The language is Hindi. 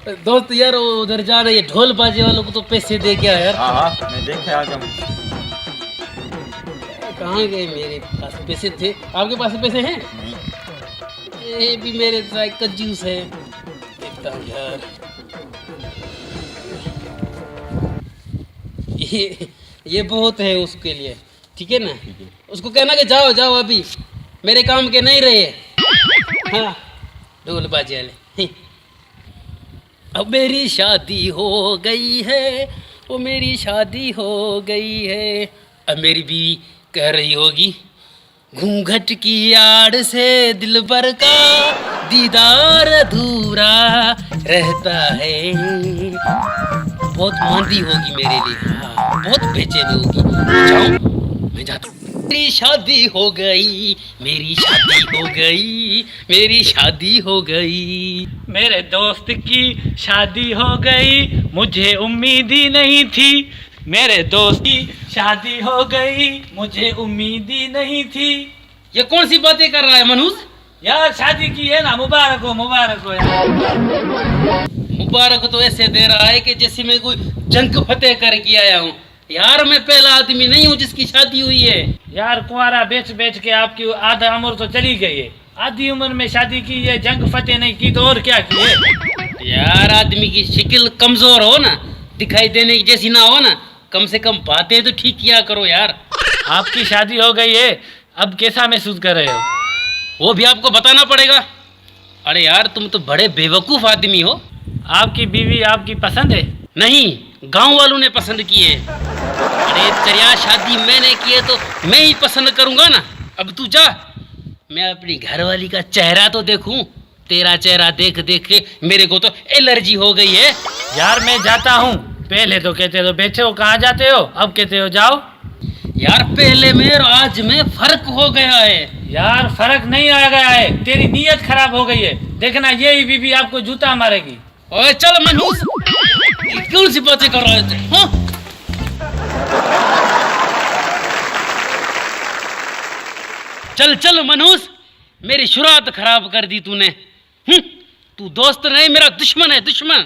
दोस्त यार वो उधर जा रही है, ढोल बाजे वालों को तो पैसे दे क्या यार। हाँ मैं देखे आज हम। कहाँ गए? मेरे पास पैसे थे, आपके पास पैसे हैं? नहीं। ये भी मेरे साथ कंजूस है, देखता हूँ यार। ये बहुत है उसके लिए, ठीक है ना? उसको कहना कि जाओ जाओ, अभी मेरे काम के नहीं रहे। हाँ, ढोल बाजे वाले। अब मेरी शादी हो गई है, वो मेरी शादी हो गई है। अब मेरी बीवी कह रही होगी, घूंघट की आड़ से दिलबर का दीदार अधूरा रहता है। बहुत मांदी होगी मेरे लिए, हाँ, बहुत बेचैन होगी। जाऊं, मैं जाता हूं। मेरी शादी हो गई, मेरी शादी हो गई, मेरी शादी हो गई। मेरे दोस्त की शादी हो गई, मुझे उम्मीद ही नहीं थी। मेरे दोस्त की शादी हो गई, मुझे उम्मीद ही नहीं थी। ये कौन सी बातें कर रहा है मनोज? यार शादी की है ना, मुबारक हो यार। मुबारक तो ऐसे दे रहा है कि जैसे मैं कोई जंग फतेह करके आया हूँ। यार मैं पहला आदमी नहीं हूँ जिसकी शादी हुई है। यार कुआरा बेच बेच के आपकी आधा उम्र तो चली गई है। आधी उम्र में शादी की है, जंग फतेह नहीं की तो और क्या की है? यार आदमी की शक्ल कमजोर हो ना, दिखाई देने की जैसी ना हो ना, कम से कम बातें तो ठीक किया करो यार। आपकी शादी हो गई है, अब कैसा महसूस कर रहे हो? वो भी आपको बताना पड़ेगा। अरे यार तुम तो बड़े बेवकूफ आदमी हो। आपकी बीवी आपकी पसंद है? नहीं, गांव वालों ने पसंद की है। अरे तेरा शादी मैंने की है तो मैं ही पसंद करूंगा ना। अब तू जा, मैं अपनी घरवाली का चेहरा तो देखूं। तेरा चेहरा देख देख के मेरे को तो एलर्जी हो गई है। यार मैं जाता हूँ। पहले तो कहते हो बैठे हो, कहाँ जाते हो? अब कहते हो जाओ। यार पहले में और आज में फर्क हो गया है। यार फर्क नहीं आ गया है, तेरी नीयत खराब हो गई है। देखना यही बीवी आपको जूता मारेगी। ओए चल मनोज, कौन सी बातें कर रहे थे? हाँ? चल चल मनोज, मेरी शुरुआत खराब कर दी तूने। तू दोस्त नहीं, मेरा दुश्मन है, दुश्मन।